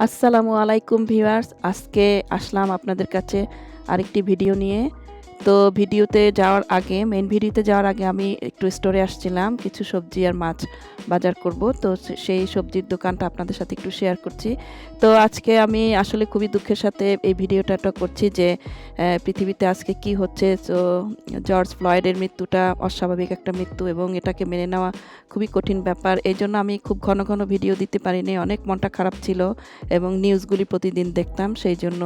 আসসালামু আলাইকুম ভিউয়ার্স, আজকে আসলাম আপনাদের কাছে আরেকটি ভিডিও নিয়ে। তো মেইন ভিডিওতে যাওয়ার আগে আমি একটু স্টোরে আসছিলাম, কিছু সবজি আর মাছ বাজার করব। তো সেই সবজির দোকানটা আপনাদের সাথে একটু শেয়ার করছি। তো আজকে আমি আসলে খুবই দুঃখের সাথে এই ভিডিওটা করছি যে পৃথিবীতে আজকে কি হচ্ছে। তো জর্জ ফ্লয়েডের মৃত্যুটা অস্বাভাবিক একটা মৃত্যু এবং এটাকে মেনে নেওয়া খুবই কঠিন ব্যাপার। এই জন্য আমি খুব ঘন ঘন ভিডিও দিতে পারিনি, অনেক মনটা খারাপ ছিল এবং নিউজগুলি প্রতিদিন দেখতাম, সেই জন্য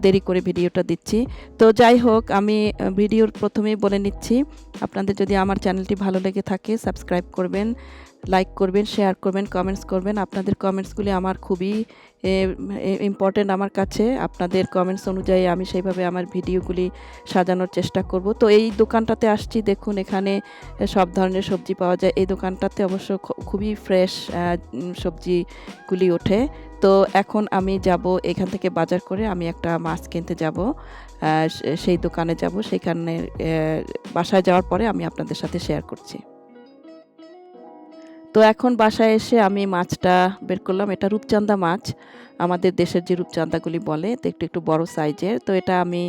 দেরি করে ভিডিওটা দিচ্ছি। তো যাই হোক, আমি ভিডিওর প্রথমেই বলে নিচ্ছি, আপনাদের যদি আমার চ্যানেলটি ভালো লেগে থাকে সাবস্ক্রাইব করবেন, লাইক করবেন, শেয়ার করবেন, কমেন্টস করবেন। আপনাদের কমেন্টসগুলি আমার খুবই ইম্পর্টেন্ট আমার কাছে। আপনাদের কমেন্টস অনুযায়ী আমি সেইভাবে আমার ভিডিওগুলি সাজানোর চেষ্টা করব। তো এই দোকানটাতে আসছি, দেখুন এখানে সব ধরনের সবজি পাওয়া যায়। এই দোকানটাতে অবশ্য খুবই ফ্রেশ সবজিগুলি ওঠে। তো এখন আমি যাব এখান থেকে বাজার করে, আমি একটা মাছ কিনতে যাব, সেই দোকানে যাব। সেখানে বাসায় যাওয়ার পরে আমি আপনাদের সাথে শেয়ার করছি। তো এখন বাসায় এসে আমি মাছটা বের করলাম। এটা রূপচাঁদা মাছ, আমাদের দেশের যে রূপচাঁদাগুলি বলে, তো একটু বড় সাইজের। তো এটা আমি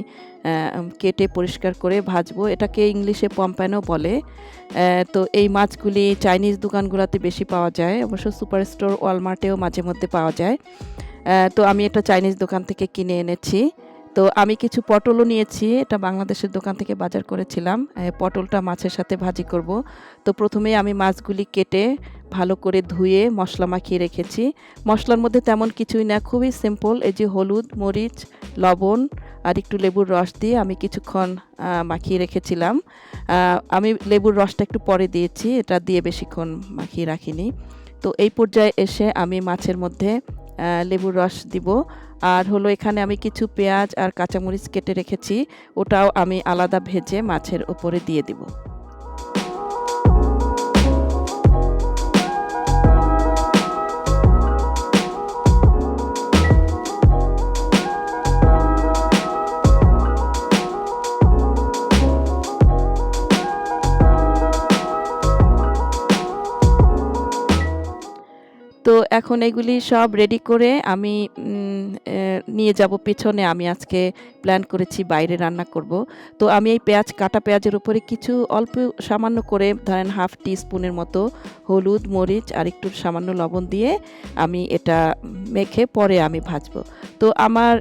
কেটে পরিষ্কার করে ভাজবো। এটাকে ইংলিশে পম্পানো বলে। তো এই মাছগুলি চাইনিজ দোকানগুলোতে বেশি পাওয়া যায়, অবশ্য সুপার স্টোর ওয়ালমার্টেও মাঝে মধ্যে পাওয়া যায়। তো আমি এটা চাইনিজ দোকান থেকে কিনে এনেছি। তো আমি কিছু পটলও নিয়েছি, এটা বাংলাদেশের দোকান থেকে বাজার করেছিলাম। পটলটা মাছের সাথে ভাজি করব। তো প্রথমেই আমি মাছগুলি কেটে ভালো করে ধুয়ে মশলা মাখিয়ে রেখেছি। মশলার মধ্যে তেমন কিছুই না, খুবই সিম্পল। এই যে হলুদ, মরিচ, লবণ আর একটু লেবুর রস দিয়ে আমি কিছুক্ষণ মাখিয়ে রেখেছিলাম। আমি লেবুর রসটা একটু পরে দিয়েছি, এটা দিয়ে বেশিক্ষণ মাখিয়ে রাখিনি। তো এই পর্যায়ে এসে আমি মাছের মধ্যে লেবুর রস দিব। আর হলো, এখানে আমি কিছু পেঁয়াজ আর কাঁচামরিচ কেটে রেখেছি, ওটাও আমি আলাদা ভেজে মাছের উপরে দিয়ে দিব। তো এখন এগুলি সব রেডি করে আমি নিয়ে যাব পেছনে। আমি আজকে প্ল্যান করেছি বাইরে রান্না করব। তো আমি এই কাটা পেঁয়াজের উপরে কিছু অল্প সামান্য করে, ধরেন হাফ টিস্পুনের মতো হলুদ, মরিচ আর একটু সামান্য লবণ দিয়ে আমি এটা মেখে পরে আমি ভাজবো। তো আমার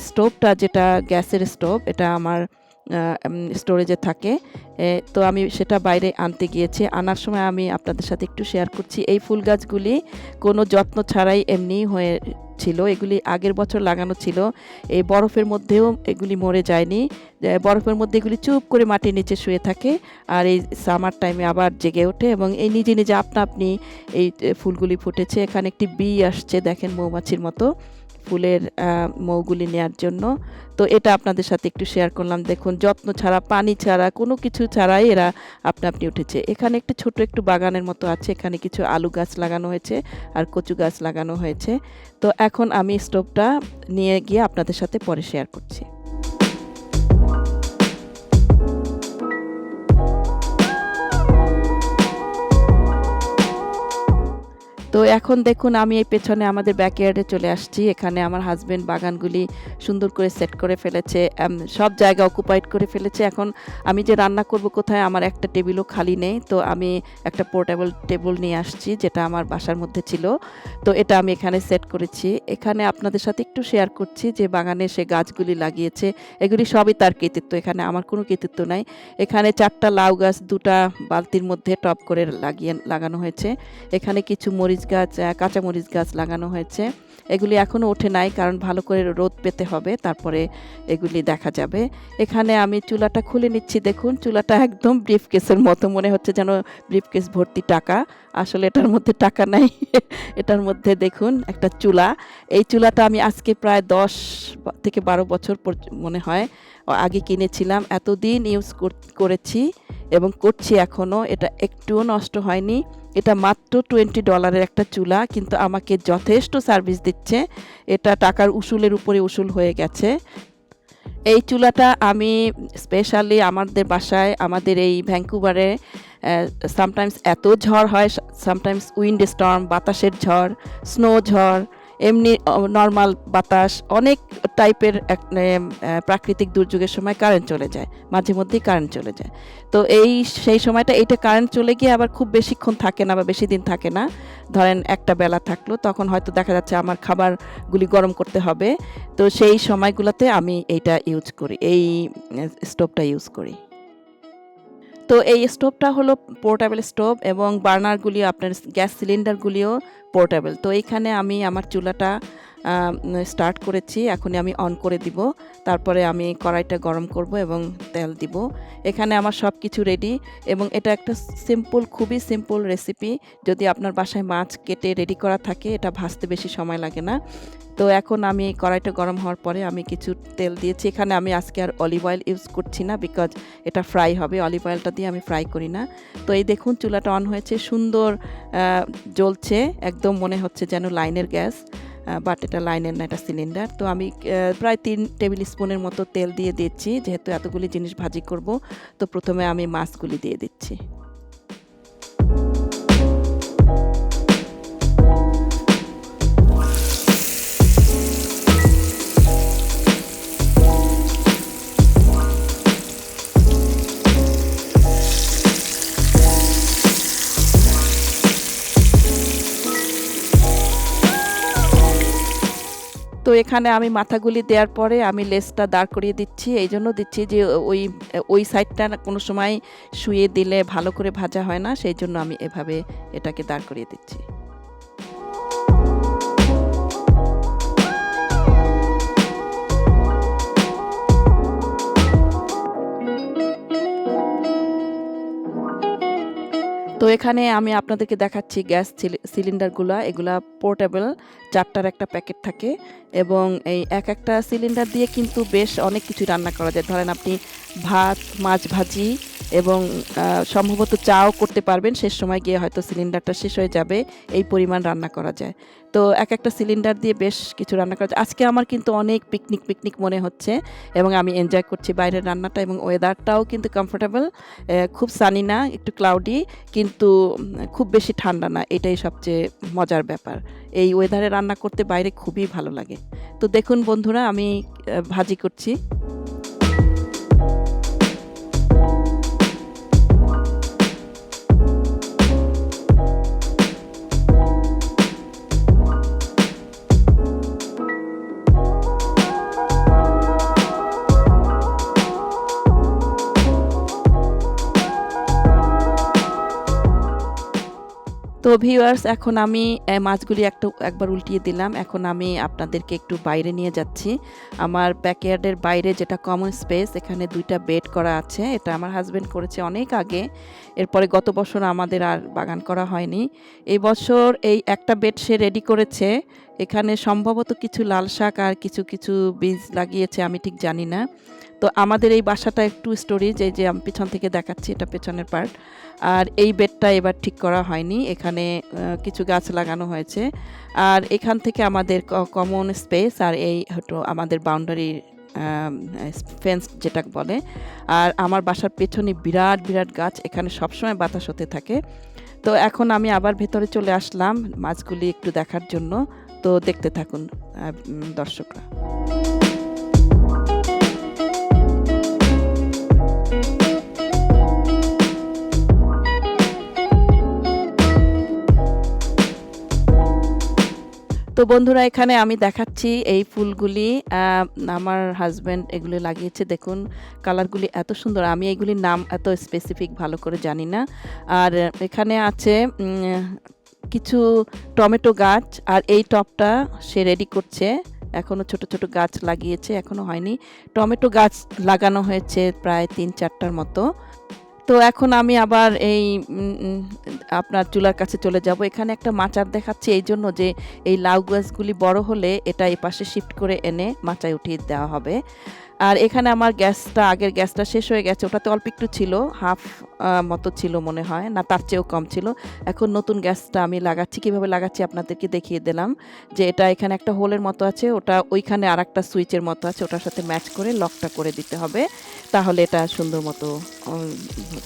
স্টোভটা, যেটা গ্যাসের স্টোভ, এটা আমার স্টোরেজে থাকে। তো আমি সেটা বাইরে আনতে গিয়েছি। আনার সময় আমি আপনাদের সাথে একটু শেয়ার করছি। এই ফুল গাছগুলি কোনো যত্ন ছাড়াই এমনি হয়েছিল, এগুলি আগের বছর লাগানো ছিল। এই বরফের মধ্যেও এগুলি মরে যায়নি। বরফের মধ্যে এগুলি চুপ করে মাটির নিচে শুয়ে থাকে, আর এই সামার টাইমে আবার জেগে ওঠে এবং এই নিজে নিজে আপনি এই ফুলগুলি ফুটেছে। এখানে একটি বি আসছে, দেখেন, মৌমাছির মতো ফুলের মৌগুলি নেয়ার জন্য। তো এটা আপনাদের সাথে একটু শেয়ার করলাম। দেখুন, যত্ন ছাড়া, পানি ছাড়া, কোনো কিছু ছাড়াই এরা আপনি উঠেছে। এখানে একটু ছোট একটু বাগানের মতো আছে, এখানে কিছু আলু গাছ লাগানো হয়েছে আর কচু গাছ লাগানো হয়েছে। তো এখন আমি স্টোভটা নিয়ে গিয়ে আপনাদের সাথে পরে শেয়ার করছি। তো এখন দেখুন, আমি এই পেছনে আমাদের ব্যাকইয়ার্ডে চলে আসছি। এখানে আমার হাজবেন্ড বাগানগুলি সুন্দর করে সেট করে ফেলেছে, সব জায়গা অকুপাইড করে ফেলেছে। এখন আমি যে রান্না করব কোথায়, আমার একটা টেবিলও খালি নেই। তো আমি একটা পোর্টেবল টেবিল নিয়ে আসছি, যেটা আমার বাসার মধ্যে ছিল। তো এটা আমি এখানে সেট করেছি। এখানে আপনাদের সাথে একটু শেয়ার করছি যে বাগানে সে গাছগুলি লাগিয়েছে, এগুলি সবই তার কৃতিত্ব, এখানে আমার কোনো কৃতিত্ব নাই। এখানে 4টা লাউ গাছ 2টা বালতির মধ্যে টব করে লাগানো হয়েছে। এখানে কিছু কাঁচা মরিচ গাছ লাগানো হয়েছে। এগুলি এখনও ওঠে নাই, কারণ ভালো করে রোদ পেতে হবে, তারপরে এগুলি দেখা যাবে। এখানে আমি চুলাটা খুলে নিচ্ছি। দেখুন, চুলাটা একদম ব্রিফকেসের মতো, মনে হচ্ছে যেন ব্রিফকেস ভর্তি টাকা। আসলে এটার মধ্যে টাকা নাই। এটার মধ্যে দেখুন একটা চুলা। এই চুলাটা আমি আজকে প্রায় 10 থেকে 12 বছর মনে হয় আগে কিনেছিলাম। এতদিন ইউজ করেছি এবং করছি এখনও, এটা একটুও নষ্ট হয়নি। এটা মাত্র $20 একটা চুলা, কিন্তু আমাকে যথেষ্ট সার্ভিস দিচ্ছে। এটা টাকার উসুলের উপরে উসুল হয়ে গেছে। এই চুলাটা আমি স্পেশালি আমাদের বাসায়, আমাদের এই ভ্যাঙ্কুভারে সামটাইমস এত ঝড় হয়, সামটাইমস উইন্ড স্টর্ম, বাতাসের ঝড়, স্নো ঝড়, এমনি নর্মাল বাতাস, অনেক টাইপের প্রাকৃতিক দুর্যোগের সময় কারেন্ট চলে যায়, মাঝে মধ্যেই কারেন্ট চলে যায়। তো সেই সময়টা এইটা কারেন্ট চলে গিয়ে আবার খুব বেশিক্ষণ থাকে না বা বেশি দিন থাকে না। ধরেন একটা বেলা থাকলো, তখন হয়তো দেখা যাচ্ছে আমার খাবারগুলি গরম করতে হবে। তো সেই সময়গুলোতে আমি এইটা ইউজ করি, এই স্টোভটা ইউজ করি। তো এই স্টোভটা হলো পোর্টেবল স্টোভ এবং বার্নারগুলি আপনার গ্যাস সিলিন্ডারগুলিও পোর্টেবল। তো এইখানে আমি আমার চুলাটা স্টার্ট করেছি, এখনই আমি অন করে দিব। তারপরে আমি কড়াইটা গরম করব এবং তেল দিব। এখানে আমার সব কিছু রেডি এবং এটা একটা সিম্পল, খুবই সিম্পল রেসিপি। যদি আপনার বাসায় মাছ কেটে রেডি করা থাকে, এটা ভাজতে বেশি সময় লাগে না। তো এখন আমি কড়াইটা গরম হওয়ার পরে আমি কিছু তেল দিয়েছি। এখানে আমি আজকে আর অলিভ অয়েল ইউজ করছি না, বিকজ এটা ফ্রাই হবে, অলিভ অয়েলটা দিয়ে আমি ফ্রাই করি না। তো এই দেখুন চুলাটা অন হয়েছে, সুন্দর জ্বলছে, একদম মনে হচ্ছে যেন লাইনের গ্যাস, বাট এটা লাইনের না, এটা সিলিন্ডার। তো আমি প্রায় 3 টেবিল স্পুনের মতো তেল দিয়ে দিচ্ছি, যেহেতু এতগুলি জিনিস ভাজি করব। তো প্রথমে আমি মাছগুলি দিয়ে দিচ্ছি। তো এখানে আমি মাথাগুলি দেওয়ার পরে আমি লেজটা দাঁড় করিয়ে দিচ্ছি। এই জন্য দিচ্ছি যে ওই সাইডটা কোনো সময় শুইয়ে দিলে ভালো করে ভাজা হয় না, সেই জন্য আমি এভাবে এটাকে দাঁড় করিয়ে দিচ্ছি। তো এখানে আমি আপনাদেরকে দেখাচ্ছি গ্যাস সিলিন্ডারগুলা, এগুলা পোর্টেবল, 4টার একটা প্যাকেট থাকে এবং এই একটা সিলিন্ডার দিয়ে কিন্তু বেশ অনেক কিছু রান্না করা যায়। ধরেন আপনি ভাত, মাছ ভাজি এবং সম্ভবত চাও করতে পারবেন, শেষ সময় গিয়ে হয়তো সিলিন্ডারটা শেষ হয়ে যাবে, এই পরিমাণ রান্না করা যায়। তো একটা সিলিন্ডার দিয়ে বেশ কিছু রান্না করা যায়। আজকে আমার কিন্তু অনেক পিকনিক মনে হচ্ছে এবং আমি এনজয় করছি বাইরের রান্নাটা এবং ওয়েদারটাও কিন্তু কমফোর্টেবল, খুব সানি না, একটু ক্লাউডি, কিন্তু খুব বেশি ঠান্ডা না, এটাই সবচেয়ে মজার ব্যাপার। এই ওয়েদারে রান্না করতে বাইরে খুবই ভালো লাগে। তো দেখুন বন্ধুরা, আমি ভাজি করছি। তো ভিউয়ার্স, এখন আমি মাছগুলি একবার উল্টিয়ে দিলাম। এখন আমি আপনাদেরকে একটু বাইরে নিয়ে যাচ্ছি। আমার ব্যাকইয়ার্ডের বাইরে যেটা কমন স্পেস, এখানে 2টা বেড করা আছে। এটা আমার হাজব্যান্ড করেছে অনেক আগে, এরপরে গত বছর আমাদের আর বাগান করা হয়নি। এই বছর এই একটা বেড সে রেডি করেছে। এখানে সম্ভবত কিছু লাল শাক আর কিছু বীজ লাগিয়েছে, আমি ঠিক জানি না। তো আমাদের এই বাসাটা একটু স্টোরেজ, এই যে আমি পিছন থেকে দেখাচ্ছি, এটা পেছনের পার্ট। আর এই বেডটা এবার ঠিক করা হয়নি, এখানে কিছু গাছ লাগানো হয়েছে। আর এখান থেকে আমাদের কমন স্পেস, আর এই হয়তো আমাদের বাউন্ডারি ফেন্স যেটা বলে। আর আমার বাসার পেছনে বিরাট গাছ, এখানে সবসময় বাতাস হতে থাকে। তো এখন আমি আবার ভেতরে চলে আসলাম মাছগুলি একটু দেখার জন্য। তো দেখতে থাকুন দর্শকরা। তো বন্ধুরা, এখানে আমি দেখাচ্ছি এই ফুলগুলি, আমার হাজব্যান্ড এগুলি লাগিয়েছে। দেখুন কালারগুলি এত সুন্দর, আমি এগুলির নাম এত স্পেসিফিক ভালো করে জানি না। আর এখানে আছে কিছু টমেটো গাছ, আর এই টবটা সে রেডি করছে। এখনও ছোট গাছ লাগিয়েছে, এখনও হয়নি। টমেটো গাছ লাগানো হয়েছে প্রায় 3-4টার মতো। তো এখন আমি আবার এই আপনার চুলার কাছে চলে যাব। এখানে একটা মাচার দেখাচ্ছি এই জন্য যে এই লাউ গাছগুলি বড় হলে এটা এই পাশে শিফট করে এনে মাচায় উঠিয়ে দেওয়া হবে। আর এখানে আমার আগের গ্যাসটা শেষ হয়ে গেছে, ওটাতে অল্প একটু ছিল, হাফ মতো ছিল মনে হয়, না তার চেয়েও কম ছিল। এখন নতুন গ্যাসটা আমি লাগাচ্ছি, কিভাবে লাগাচ্ছি আপনাদেরকে দেখিয়ে দিলাম। যে এটা এখানে একটা হোলের মতো আছে, ওটা ওইখানে আর একটা সুইচের মতো আছে, ওটার সাথে ম্যাচ করে লকটা করে দিতে হবে, তাহলে এটা সুন্দর মতো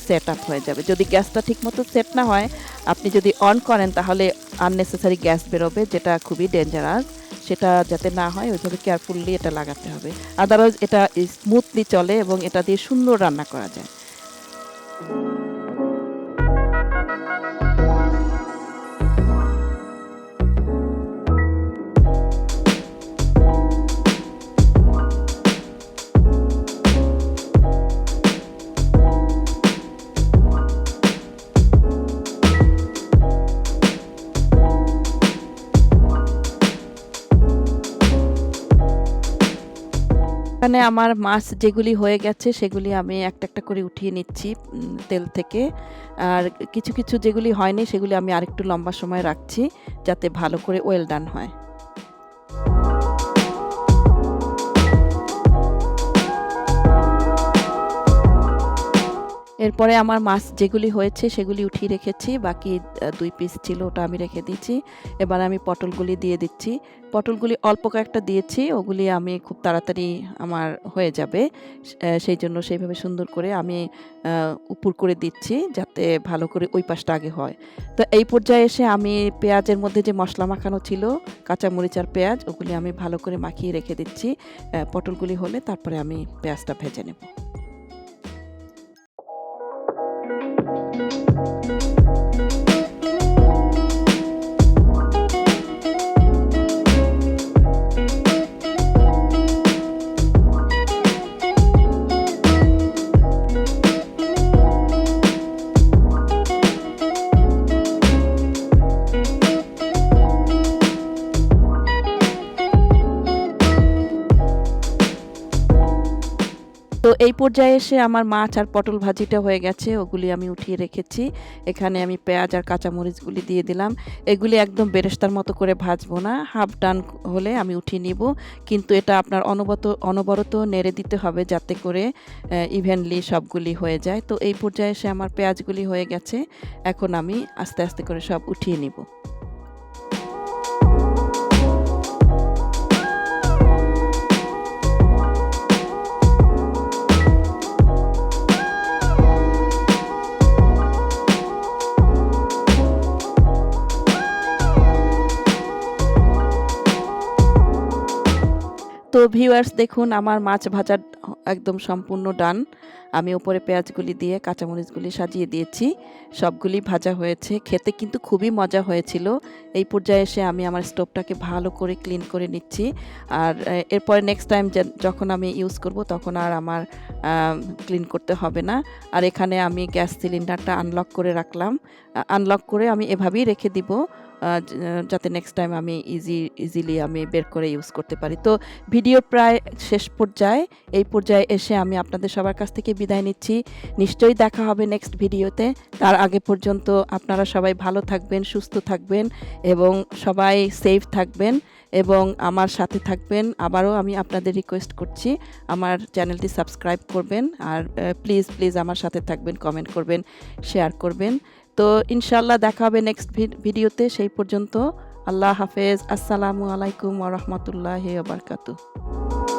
সেট আপ হয়ে যাবে। যদি গ্যাসটা ঠিক মতো সেট না হয়, আপনি যদি অন করেন তাহলে আননেসেসারি গ্যাস বেরোবে, যেটা খুবই ডেঞ্জারাস। সেটা যাতে না হয় ওইভাবে কেয়ারফুললি এটা লাগাতে হবে। আদারওয়াইজ এটা স্মুথলি চলে এবং এটা দিয়ে সুন্দর রান্না করা যায়। এখানে আমার মাছ যেগুলি হয়ে গেছে সেগুলি আমি একটা একটা করে উঠিয়ে নিচ্ছি তেল থেকে। আর কিছু কিছু যেগুলি হয়নি সেগুলি আমি আরেকটু লম্বা সময় রাখছি যাতে ভালো করে ওয়েল ডান হয়। এরপরে আমার মাছ যেগুলি হয়েছে সেগুলি উঠিয়ে রেখেছি, বাকি ২ পিস ছিল ওটা আমি রেখে দিয়েছি। এবার আমি পটলগুলি দিয়ে দিচ্ছি। পটলগুলি অল্প কয়েকটা দিয়েছি, ওগুলি আমি খুব তাড়াতাড়ি আমার হয়ে যাবে। সেইজন্য সেইভাবে সুন্দর করে আমি উপর করে দিচ্ছি যাতে ভালো করে ওই পাশটা আগে হয়। তো এই পর্যায়ে এসে আমি পেঁয়াজের মধ্যে যে মশলা মাখানো ছিল, কাঁচামরিচ আর পেঁয়াজ, ওগুলি আমি ভালো করে মাখিয়ে রেখে দিচ্ছি। পটলগুলি হলে তারপরে আমি পেঁয়াজটা ভেজে নেব। তো এই পর্যায়ে এসে আমার মাছ আর পটল ভাজিটা হয়ে গেছে, ওগুলি আমি উঠিয়ে রেখেছি। এখানে আমি পেঁয়াজ আর কাঁচামরিচগুলি দিয়ে দিলাম। এগুলি একদম বেরেস্তার মতো করে ভাজবো না, হাফ ডান হলে আমি উঠিয়ে নিব। কিন্তু এটা আপনার অনবরত নেড়ে দিতে হবে যাতে করে ইভেনলি সবগুলি হয়ে যায়। তো এই পর্যায়ে এসে আমার পেঁয়াজগুলি হয়ে গেছে, এখন আমি আস্তে আস্তে করে সব উঠিয়ে নিব। তো ভিউয়ার্স দেখুন আমার মাছ ভাজা একদম সম্পূর্ণ ডান। আমি উপরে পেঁয়াজগুলি দিয়ে কাঁচামরিচগুলি সাজিয়ে দিয়েছি, সবগুলি ভাজা হয়েছে। খেতে কিন্তু খুবই মজা হয়েছিল। এই পর্যায়ে এসে আমি আমার স্টোভটাকে ভালো করে ক্লিন করে নিচ্ছি। আর এরপরে নেক্সট টাইম যখন আমি ইউজ করব তখন আর আমার ক্লিন করতে হবে না। আর এখানে আমি গ্যাস সিলিন্ডারটা আনলক করে রাখলাম। আনলক করে আমি এভাবেই রেখে দিব যাতে নেক্সট টাইম আমি ইজিলি আমি বের করে ইউজ করতে পারি। তো ভিডিওর প্রায় শেষ পর্যায়ে, এই পর্যায়ে এসে আমি আপনাদের সবার কাছ থেকে বিদায় নিচ্ছি। নিশ্চয়ই দেখা হবে নেক্সট ভিডিওতে। তার আগে পর্যন্ত আপনারা সবাই ভালো থাকবেন, সুস্থ থাকবেন এবং সবাই সেফ থাকবেন এবং আমার সাথে থাকবেন। আবারও আমি আপনাদের রিকোয়েস্ট করছি আমার চ্যানেলটি সাবস্ক্রাইব করবেন আর প্লিজ আমার সাথে থাকবেন, কমেন্ট করবেন, শেয়ার করবেন। তো ইনশাল্লাহ দেখা হবে নেক্সট ভিডিওতে। সেই পর্যন্ত আল্লাহ হাফেজ। আসসালামু আলাইকুম ওয়া রাহমাতুল্লাহি ওয়া বারাকাতুহু।